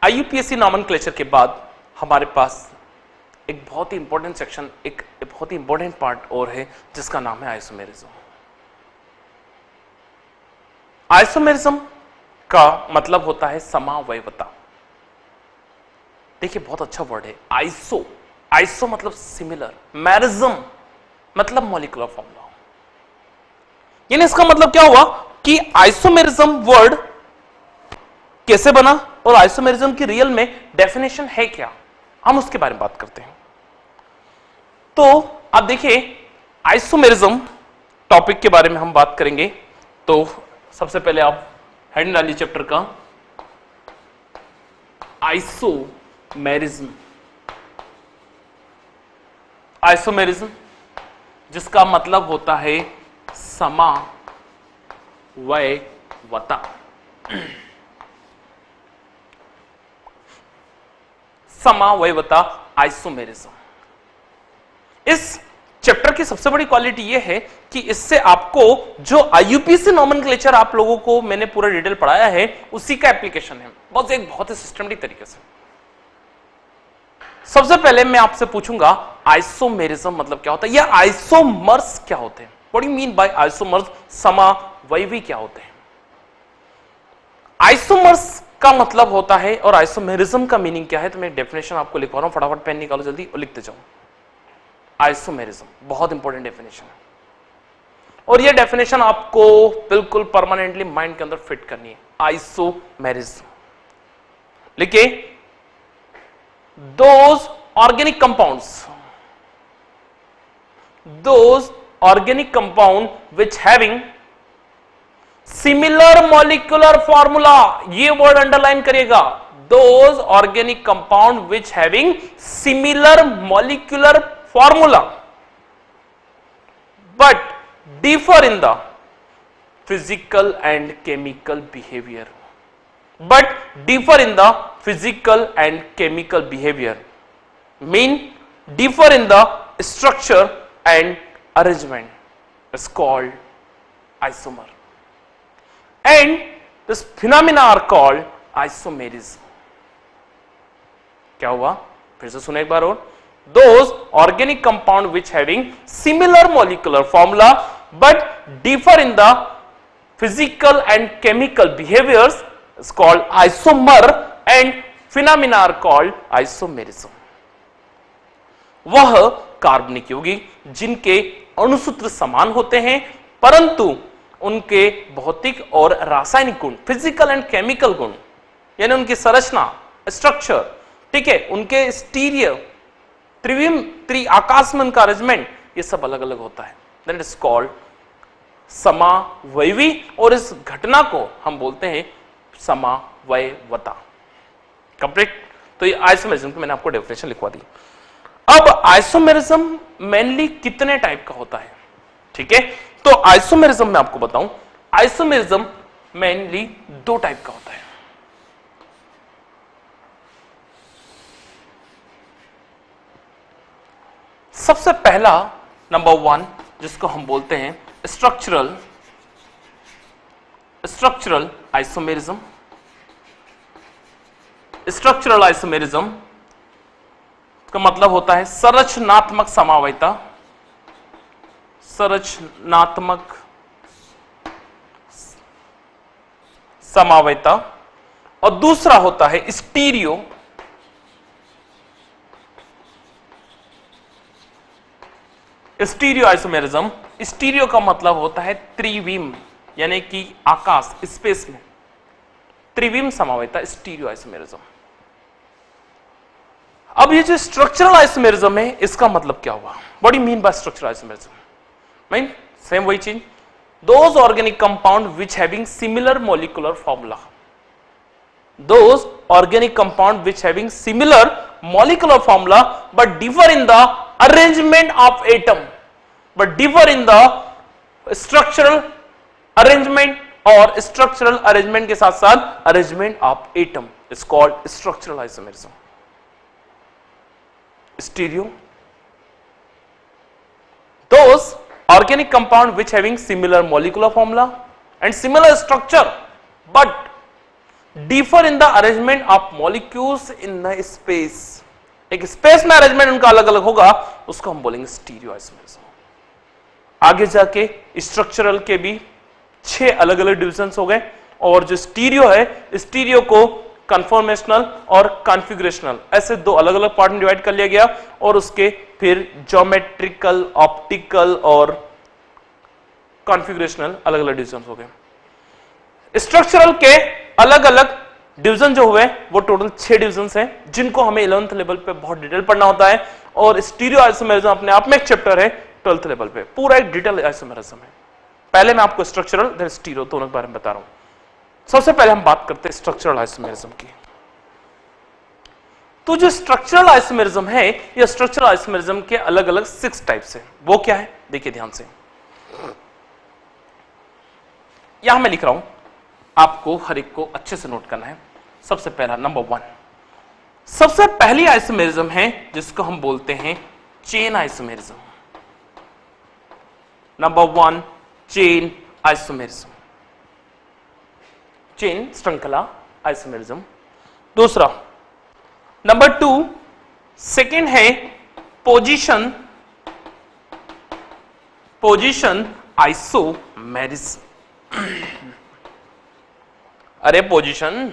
IUPAC nomenclature के बाद हमारे पास एक बहुत ही इंपॉर्टेंट सेक्शन, एक बहुत ही इंपॉर्टेंट पार्ट और है जिसका नाम है आइसोमेरिज्म। आइसोमेरिज्म का मतलब होता है समावयवता। देखिए बहुत अच्छा वर्ड है आइसो। आइसो मतलब सिमिलर, मैरिज्म मतलब मॉलिक्यूलर फॉर्मूला। यानी इसका मतलब क्या हुआ कि आइसोमेरिज्म वर्ड कैसे बना और आइसोमेरिज्म की रियल में डेफिनेशन है क्या, हम उसके बारे में बात करते हैं। तो आप देखिए आइसोमेरिज्म टॉपिक के बारे में हम बात करेंगे। तो सबसे पहले आप हेडिंग डालिए चैप्टर का, आइसोमेरिज्म। आइसोमेरिज्म जिसका मतलब होता है समावयवता। समावयवता, आइसोमेरिज्म। इस चैप्टर की सबसे बड़ी क्वालिटी यह है कि इससे आपको जो आईयूपीएसी नॉमेनक्लेचर आप लोगों को मैंने पूरा डिटेल पढ़ाया है उसी का एप्लीकेशन है, बस एक बहुत ही सिस्टमेटिक तरीके से। सबसे पहले मैं आपसे पूछूंगा आइसोमेरिज्म मतलब क्या होता है, या आइसोमर्स क्या होते हैं। What do you mean by isomers? समावयवी क्या होते हैं? आइसोमर्स का मतलब होता है और आइसोमेरिज्म का मीनिंग क्या है, तो मैं डेफिनेशन आपको लिखवा रहा हूं, फटाफट पेन निकालो जल्दी और लिखते जाओ। आइसोमेरिज्म बहुत इंपॉर्टेंट डेफिनेशन है और यह डेफिनेशन आपको बिल्कुल परमानेंटली माइंड के अंदर फिट करनी है। आइसोमेरिज्म लिखिए, those organic compound which having similar molecular formula, ये वर्ड अंडरलाइन करिएगा, those organic compound which having similar molecular formula but differ in the physical and chemical behavior, mean differ in the structure and arrangement is called isomer, and this phenomena are called isomerism। क्या हुआ, फिर से सुने एक बार और, those organic compound which having similar molecular formula but differ in the physical and chemical behaviors is called isomer, and phenomena are called isomerism। वह कार्बनिक यौगिक जिनके अणुसूत्र समान होते हैं परंतु उनके भौतिक और रासायनिक गुण, फिजिकल एंड केमिकल गुण, यानी उनकी संरचना, स्ट्रक्चर, ठीक है, उनके स्टीरियर आकाश में उनका अरेंजमेंट, ये सब अलग अलग होता है, दैट इज कॉल्ड समावयवी, और इस घटना को हम बोलते हैं समावयवता। कंप्लीट। तो ये आइसोमेरिज्म की मैंने आपको डेफिनेशन लिखवा दी। अब आइसोमेरिज्म मेनली कितने टाइप का होता है, ठीक है, तो आइसोमेरिज्म मैं आपको बताऊं, आइसोमेरिज्म मेनली दो टाइप का होता है। सबसे पहला नंबर 1 जिसको हम बोलते हैं स्ट्रक्चरल आइसोमेरिज्म। स्ट्रक्चरल आइसोमेरिज्म का मतलब होता है संरचनात्मक समावयता, संरचनात्मक समावयता, और दूसरा होता है स्टीरियो आइसोमेरिज्म। स्टीरियो का मतलब होता है त्रिविम, यानी कि आकाश, स्पेस में त्रिविम समावयता, स्टीरियो आइसोमेरिज्म। अब ये जो स्ट्रक्चरल आइसोमेरिज्म है इसका मतलब क्या हुआ, what do you mean bye structural isomerism? Mean same वही चीज, those organic compound which having similar molecular formula, those organic compound which having similar molecular formula but differ in the arrangement of atom, but differ in the structural arrangement, और structural arrangement के साथ साथ arrangement of atom is called structural isomerism। stereo, those organic compound which having similar molecular formula and similar structure but differ in the arrangement of molecules in the space, एक space में arrangement उनका अलग अलग होगा, उसको हम बोलेंगे stereo isomerism. आगे जाके स्ट्रक्चरल के भी 6 अलग अलग डिविजन्स हो गए, और जो स्टीरियो है, स्टीरियो को कन्फॉर्मेशनल और कॉन्फ़िगरेशनल ऐसे 2 अलग अलग पार्ट में डिवाइड कर लिया गया, और उसके फिर ज्योमेट्रिकल, ऑप्टिकल और कॉन्फ़िगरेशनल अलग अलग डिविजन हो गए। स्ट्रक्चरल के अलग अलग डिवीजन जो हुए वो टोटल 6 डिविजन्स हैं, जिनको हमें 11th लेवल पे बहुत डिटेल पढ़ना होता है, और स्टीरियो आइसोमेरिज्म अपने आप में एक चैप्टर है 12th लेवल पे, पूरा एक डिटेल आइसोमेरिज्म है। पहले मैं आपको स्ट्रक्चरल देन स्टीरियो दोनों के बारे में बता रहा हूं। सबसे पहले हम बात करते हैं स्ट्रक्चरल आइसोमेरिज्म की। तो जो स्ट्रक्चरल आइसोमेरिज्म है, ये स्ट्रक्चरल आइसोमेरिज्म के अलग अलग 6 टाइप्स हैं। वो क्या है देखिए ध्यान से, यहां मैं लिख रहा हूं, आपको हर एक को अच्छे से नोट करना है। सबसे पहला नंबर 1, सबसे पहली आइसोमेरिज्म है जिसको हम बोलते हैं chain isomerism. Number 1 chain isomerism, chain श्रृंखला आइसोमेरिज्म। दूसरा नंबर 2 सेकेंड है पोजीशन आइसोमेरिज्म। अरे पोजीशन,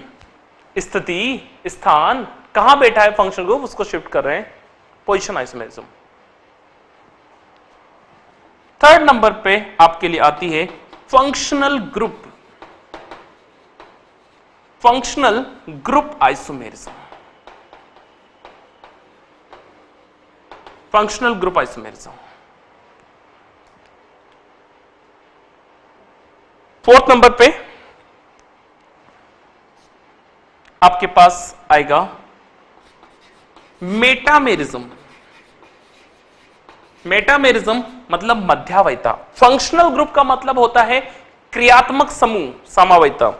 स्थिति, स्थान, कहां बैठा है फंक्शन ग्रुप, उसको शिफ्ट कर रहे हैं, पोजीशन आइसोमेरिज्म। थर्ड नंबर पे आपके लिए आती है functional group isomerism. Functional group isomerism. Fourth number पे आपके पास आएगा मेटामेरिज्म। मेटामेरिज्म मतलब मध्यावयता। फंक्शनल ग्रुप का मतलब होता है क्रियात्मक समूह, समावयता।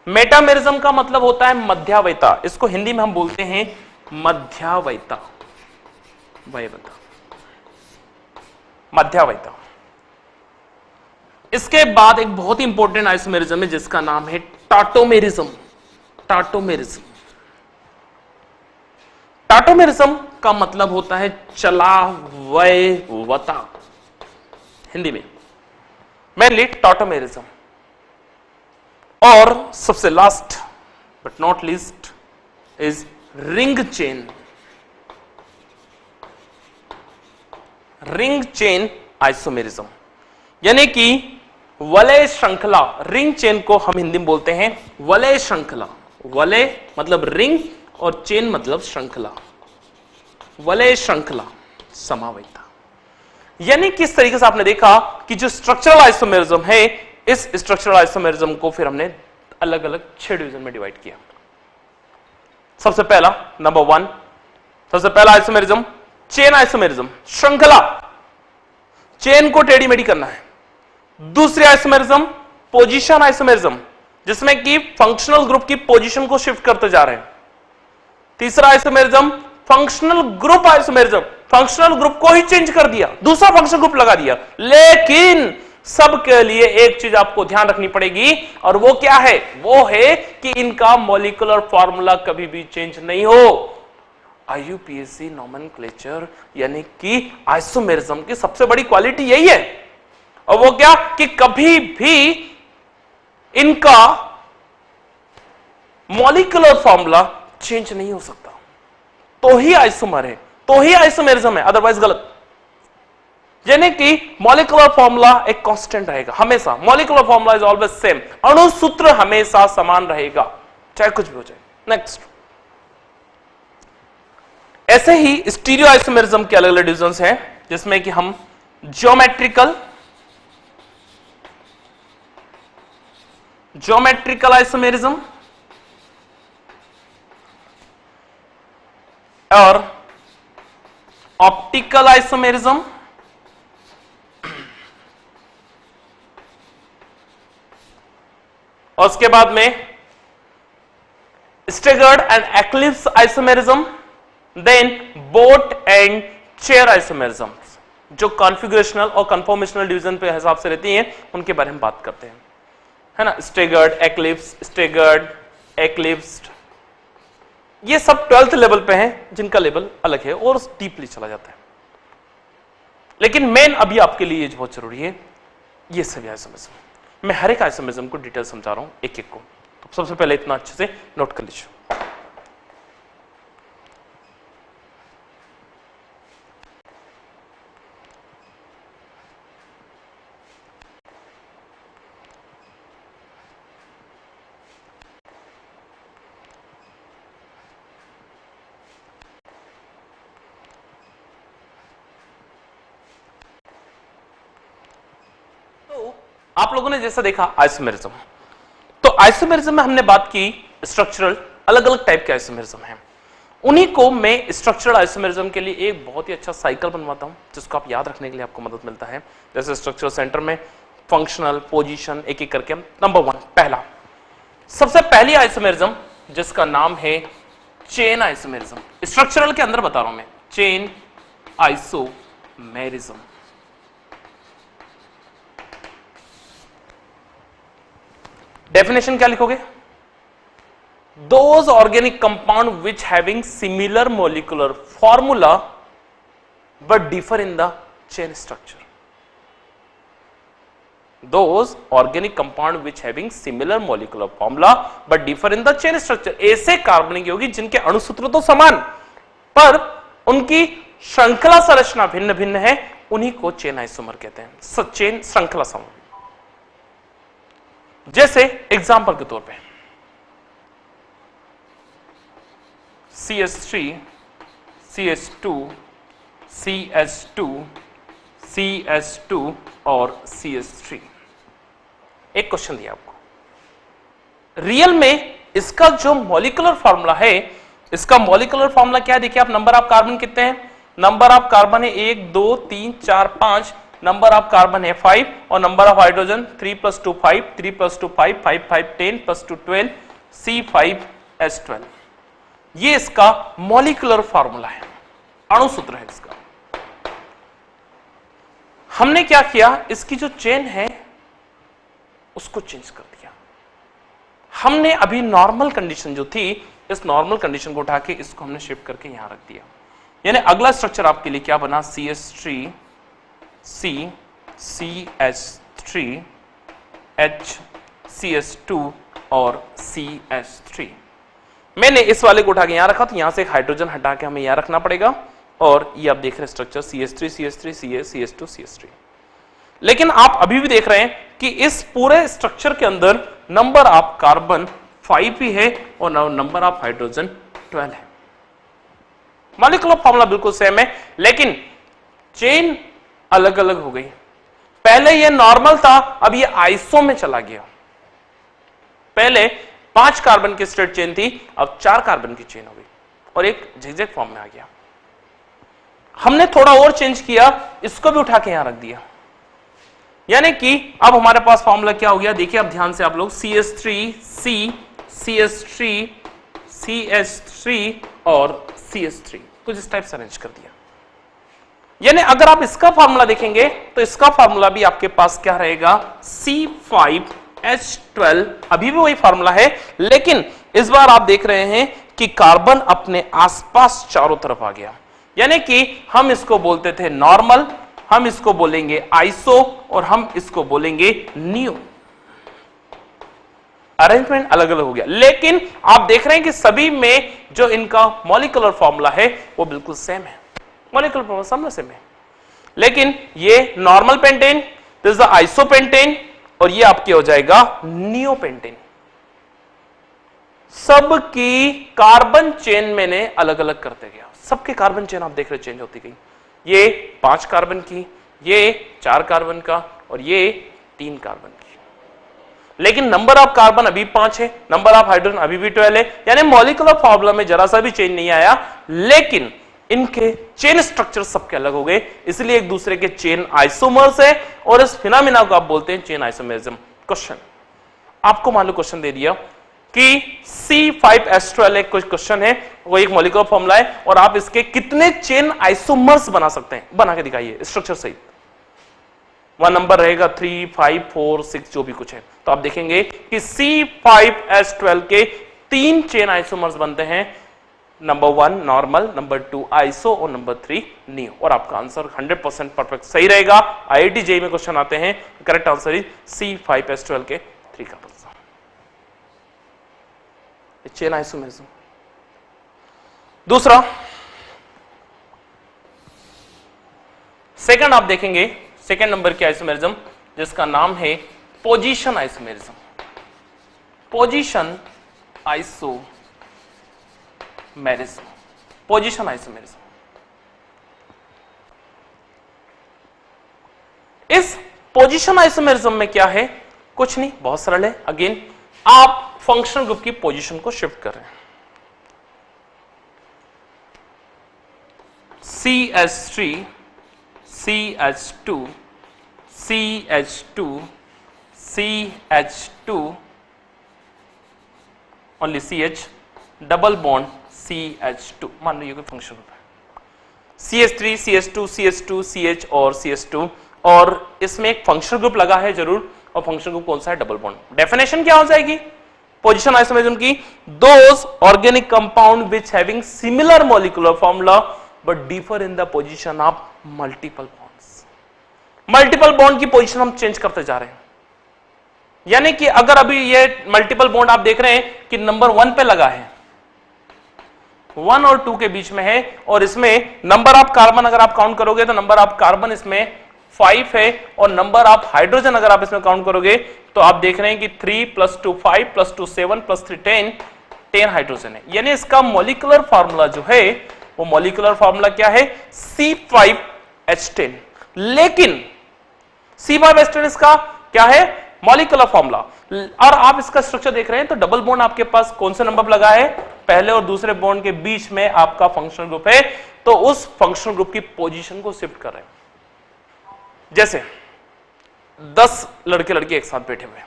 मेटामेरिज्म का मतलब होता है मध्यावयता। इसको हिंदी में हम बोलते हैं मध्यावयता, मध्यावयता। इसके बाद एक बहुत ही इंपॉर्टेंट आइसोमेरिज्म है जिसका नाम है टाटोमेरिज्म। टाटोमेरिज्म का मतलब होता है चलावयवता, हिंदी में मेनली टाटोमेरिज्म। और सबसे last but not least is ring chain isomerism, यानी कि वलय श्रृंखला। रिंग चेन को हम हिंदी में बोलते हैं वलय श्रृंखला। वलय मतलब रिंग और चेन मतलब श्रृंखला, वलय श्रृंखला समावयता। यानी किस तरीके से आपने देखा कि जो स्ट्रक्चरल आइसोमेरिज्म है, इस स्ट्रक्चरल आइसोमेरिज्म को फिर हमने अलग अलग 6 डिवीजन में डिवाइड किया। सबसे पहला नंबर 1, सबसे पहला आइसोमेरिज्म चेन आइसोमेरिज्म, श्रृंखला, चेन को टेढ़ी मेढ़ी करना है। दूसरी आइसोमेरिज्म पोजीशन आइसोमेरिज्म, जिसमें कि फंक्शनल ग्रुप की पोजीशन को शिफ्ट करते जा रहे हैं। तीसरा isomerism functional group isomerism, functional group को ही चेंज कर दिया, दूसरा फंक्शनल ग्रुप लगा दिया। लेकिन सबके लिए एक चीज आपको ध्यान रखनी पड़ेगी, और वो क्या है? वो है कि इनका मॉलिक्यूलर फॉर्मूला कभी भी चेंज नहीं हो। IUPAC नोमेनक्लेचर यानी कि आइसोमेरिज्म की सबसे बड़ी क्वालिटी यही है। और वो क्या कि कभी भी इनका मॉलिक्यूलर फॉर्मूला चेंज नहीं हो सकता, तो ही आइसोमर है, तो ही आइसोमेरिज्म है, अदरवाइज गलत। यानी कि मॉलिक्यूलर फॉर्मूला एक कांस्टेंट रहेगा हमेशा। Molecular formula is always same, अणु सूत्र हमेशा समान रहेगा, चाहे कुछ भी हो जाए। नेक्स्ट, ऐसे ही स्टीरियो आइसोमेरिज्म के अलग अलग डिविजन्स हैं, जिसमें कि हम ज्योमेट्रिकल आइसोमेरिज्म और ऑप्टिकल आइसोमेरिज्म और उसके बाद में staggered and eclipse isomerism, then boat and chair isomerism, जो कॉन्फ़िगरेशनल और कन्फॉर्मेशनल डिवीजन पे हिसाब से रहती हैं, उनके बारे में बात करते हैं, है ना। स्टेगर्ड, एक्लिप्स, स्टेगर्ड, एक्लिप्स्ड, ये सब 12th लेवल पे हैं जिनका लेवल अलग है और डीपली चला जाता है। लेकिन मेन अभी आपके लिए ये बहुत जरूरी है, ये सभी आइसोमेरिज्म। मैं हर एक आइसोमेरिज्म को डिटेल समझा रहा हूं एक एक को, तो सबसे पहले इतना अच्छे से नोट कर लीजिए। आप लोगों ने जैसा देखा आइसोमेरिज्म, तो आइसोमेरिज्म में हमने बात की स्ट्रक्चरल, अलग अलग टाइप के आइसोमेरिज्म हैं। उन्हीं को मैं स्ट्रक्चरल आइसोमेरिज्म के लिए एक बहुत ही अच्छा साइकिल बनवाता हूं जिसको आप याद रखने के लिए आपको मदद मिलता है। जैसे स्ट्रक्चरल सेंटर में फंक्शनल, पोजीशन, एक एक करके हम नंबर 1 पहला, सबसे पहली आइसोमेरिज्म जिसका नाम है चेन आइसोमेरिज्म। स्ट्रक्चरल के अंदर बता रहा हूं मैं, चेन आइसोमेरिज्म। डेफिनेशन क्या लिखोगे? Those organic compound which having similar molecular formula but differ in the chain structure. Those organic compound which having similar molecular formula but differ in the chain structure. ऐसे कार्बनिक यौगिक जिनके अणुसूत्र तो समान पर उनकी श्रृंखला संरचना भिन्न भिन्न है, उन्हीं को चेन आइसोमर कहते हैं, चेन श्रृंखला समूह। जैसे एग्जाम्पल के तौर पे CH3, CH2, CH2, CH2 और CH3। एक क्वेश्चन दिया आपको, रियल में इसका जो मॉलिक्यूलर फार्मूला है, इसका मॉलिक्यूलर फार्मूला क्या है? देखिए आप, नंबर ऑफ कार्बन कितने हैं? नंबर ऑफ कार्बन है 1 2 3 4 5, नंबर ऑफ कार्बन है 5 और नंबर ऑफ हाइड्रोजन 3 + 2 5, 3 + 2 5, 5 5 10 + 2 12, C5H12। ये इसका मॉलिक्यूलर फार्मूला है, अणुसूत्र है इसका। हमने क्या किया, इसकी जो चेन है उसको चेंज कर दिया। हमने अभी नॉर्मल कंडीशन जो थी, इस नॉर्मल कंडीशन को उठा के इसको हमने शिफ्ट करके यहां रख दिया। यानी अगला स्ट्रक्चर आपके लिए क्या बना? CH3, C, CH3, H, CH2 और CH3। मैंने इस वाले को उठा के यहां रखा, तो यहां से एक हाइड्रोजन हटा के हमें यहां रखना पड़ेगा, और ये आप देख रहे हैं structure CH3, CH3, CH, CH2, CH3। लेकिन आप अभी भी देख रहे हैं कि इस पूरे स्ट्रक्चर के अंदर नंबर ऑफ कार्बन 5 ही है और नंबर ऑफ हाइड्रोजन 12 है। मॉलिक्यूलर फार्मूला बिल्कुल सेम है, लेकिन चेन अलग अलग हो गई। पहले ये नॉर्मल था, अब ये आइसो में चला गया। पहले 5 कार्बन की स्ट्रेट चेन थी, अब 4 कार्बन की चेन हो गई और एक झिगझैग फॉर्म में आ गया। हमने थोड़ा और चेंज किया, इसको भी उठा के यहां रख दिया। यानी कि अब हमारे पास फॉर्मूला क्या हो गया? देखिए अब ध्यान से आप लोग, CH3, C, CH3, CH3 और CH3 कुछ इस टाइप से अरेंज कर दिया। यानी अगर आप इसका फार्मूला देखेंगे तो इसका फार्मूला भी आपके पास क्या रहेगा? C5H12। अभी भी वही फार्मूला है, लेकिन इस बार आप देख रहे हैं कि कार्बन अपने आसपास चारों तरफ आ गया। यानी कि हम इसको बोलते थे नॉर्मल, हम इसको बोलेंगे आइसो और हम इसको बोलेंगे नियो। अरेंजमेंट अलग अलग हो गया, लेकिन आप देख रहे हैं कि सभी में जो इनका मॉलिक्यूलर फार्मूला है वो बिल्कुल सेम है। मॉलिक्यूलर फार्मूला सब सेम है, लेकिन ये normal pentane, this is the isopentane, और ये आपके हो जाएगा नियोपेंटेन। सबकी कार्बन चेन मैंने अलग अलग करते गया। सबके कार्बन चेन आप देख रहे चेंज होती गई। ये 5 कार्बन की, ये 4 कार्बन का और ये 3 कार्बन की। लेकिन नंबर ऑफ कार्बन अभी 5 है, नंबर ऑफ हाइड्रोजन अभी भी 12 है। यानी मॉलिक्यूलर फॉर्मूला में जरा सा भी चेंज नहीं आया, लेकिन इनके चेन स्ट्रक्चर सबके अलग हो गए, इसलिए एक दूसरे के चेन आइसोमर्स है और इस फिनोमेना को आप बोलते हैं चेन आइसोमेरिज्म। क्वेश्चन आपको मान लो क्वेश्चन दे दिया कि C5H12 एक कुछ क्वेश्चन है, वो एक मॉलिक्यूलर फॉर्मूला है और आप इसके कितने चेन आइसोमर्स बना सकते हैं, बना के दिखाइए स्ट्रक्चर सहित। वहां नंबर रहेगा 3, 5, 4, 6 जो भी कुछ है। तो आप देखेंगे कि C5H12 के 3 चेन आइसोमर्स बनते हैं, नंबर 1 नॉर्मल, नंबर 2 आइसो और नंबर 3 नियो। और आपका आंसर 100% परफेक्ट सही रहेगा। आईआईटी जेईई में क्वेश्चन आते हैं, करेक्ट आंसर इज C5H12 के 3 का चेन आइसोमेरिज्म। दूसरा सेकंड आप देखेंगे, सेकंड नंबर की आइसोमेरिज्म जिसका नाम है position isomerism. Position isomerism, position isomerism. इस पोजीशन आइसोमेरिज्म में क्या है, कुछ नहीं, बहुत सरल है। अगेन आप फंक्शनल ग्रुप की पोजीशन को शिफ्ट कर रहे हैं। CH3 CH2 CH2 CH2 only CH double bond CH2, मान लो ये कोई फंक्शन ग्रुप है। CH3 CH2 CH2 CH और CH2, और इसमें एक फंक्शनल ग्रुप लगा है जरूर, और फंक्शनल ग्रुप कौन सा है, डबल बॉन्ड। डेफिनेशन क्या हो जाएगी पोजीशन आइसोमेरिज्म की, those organic compound which having similar molecular formula but differ in the position of multiple bonds. Multiple bond की पोजीशन हम चेंज करते जा रहे हैं, यानी कि अगर अभी ये मल्टीपल बॉन्ड आप देख रहे हैं कि नंबर 1 पे लगा है, 1 और 2 के बीच में है, और इसमें नंबर ऑफ कार्बन अगर आप काउंट करोगे तो नंबर ऑफ कार्बन इसमें 5 है, और नंबर ऑफ हाइड्रोजन अगर आप इसमें काउंट करोगे तो आप देख रहे हैं कि 3 + 2 5 + 2 7 + 3 10 हाइड्रोजन है। यानी इसका मॉलिक्यूलर फार्मूला जो है वो मॉलिक्यूलर फार्मूला क्या है, C5H10। लेकिन C5H10 इसका क्या है, मॉलिक्यूलर फार्मूला। और आप इसका स्ट्रक्चर देख रहे हैं तो डबल बॉन्ड आपके पास कौन से नंबर पर लगा है, पहले और दूसरे बॉन्ड के बीच में आपका फंक्शनल ग्रुप है, तो उस फंक्शनल ग्रुप की पोजीशन को शिफ्ट कर रहे हैं। जैसे 10 लड़के लड़की एक साथ बैठे हुए,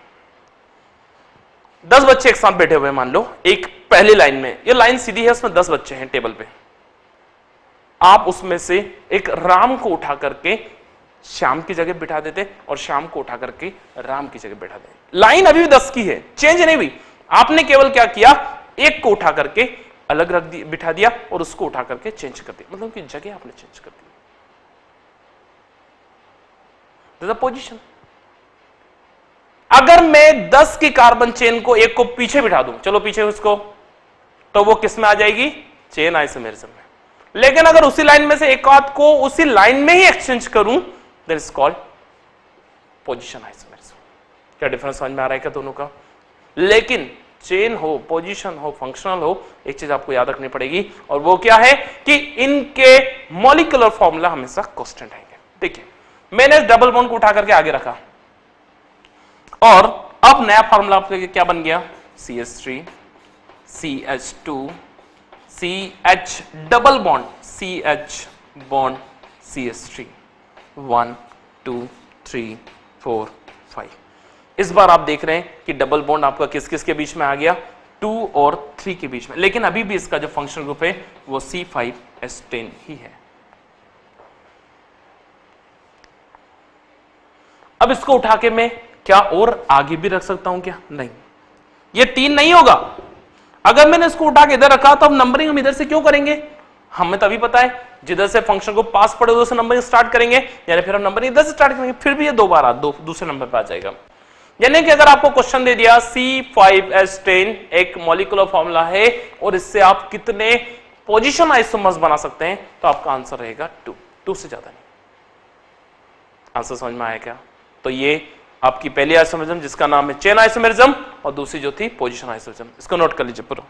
10 बच्चे एक साथ बैठे हुए, मान लो एक पहली लाइन में, ये लाइन सीधी है, उसमें 10 बच्चे हैं टेबल पे। आप उसमें से एक राम को उठा करके श्याम की जगह बिठा देते और श्याम को उठा करके राम की जगह बिठा देते। लाइन अभी भी 10 की है, चेंज नहीं हुई। आपने केवल क्या किया, एक को उठा करके अलग रख दिया, बिठा दिया, और उसको उठा करके चेंज कर दिया, मतलब कि जगह आपने चेंज कर दी। पोजीशन। अगर मैं 10 की कार्बन चेन को एक को पीछे बिठा दूं, चलो पीछे उसको, तो वो किस में आ जाएगी, चेन आइसोमेरिज्म में। लेकिन अगर उसी लाइन में से एक आध को उसी लाइन में ही एक्सचेंज करूं, that is called position isomerism. क्या डिफरेंस समझ में आ रहा है क्या दोनों का? लेकिन चेन हो, पोजीशन हो, फंक्शनल हो, एक चीज आपको याद रखनी पड़ेगी, और वो क्या है कि इनके मॉलिक्यूलर फॉर्मूला हमेशा कांस्टेंट आएंगे। देखिए मैंने डबल बॉन्ड को उठा करके आगे रखा, और अब नया फॉर्मूला क्या बन गया, CH3 CH2 CH double bond CH bond CH3 1 2 3 4 5। इस बार आप देख रहे हैं कि डबल बॉन्ड आपका किस किस के बीच में आ गया, 2 और 3 के बीच में। लेकिन अभी भी इसका जो फंक्शनल ग्रुप है वो C5H10 ही है। अब इसको उठा के मैं क्या और आगे भी रख सकता हूं क्या? नहीं, ये 3 नहीं होगा। अगर मैंने इसको उठा के इधर रखा तो अब नंबरिंग हम इधर से क्यों करेंगे, हमें तभी पता है जिधर से फंक्शन को पास पड़े उधर से नंबरिंग स्टार्ट करेंगे, यानी फिर हम नंबरिंग इधर से स्टार्ट करेंगे, फिर भी ये दो बार दूसरे नंबर पे आ जाएगा। यानी कि अगर आपको क्वेश्चन दे दिया C5H10 एक मॉलिक्यूलर फॉर्मूला है और इससे आप कितने पोजीशन आइसोमर्स बना सकते हैं, तो आपका आंसर रहेगा 2 से ज्यादा नहीं। आंसर समझ में आया क्या? तो ये आपकी पहली आइसोमेरिज्म जिसका नाम है चेन आइसोमेरिज्म, और दूसरी जो थी पोजीशन आइसोमेरिज्म। इसको नोट कर लीजिए पूरा।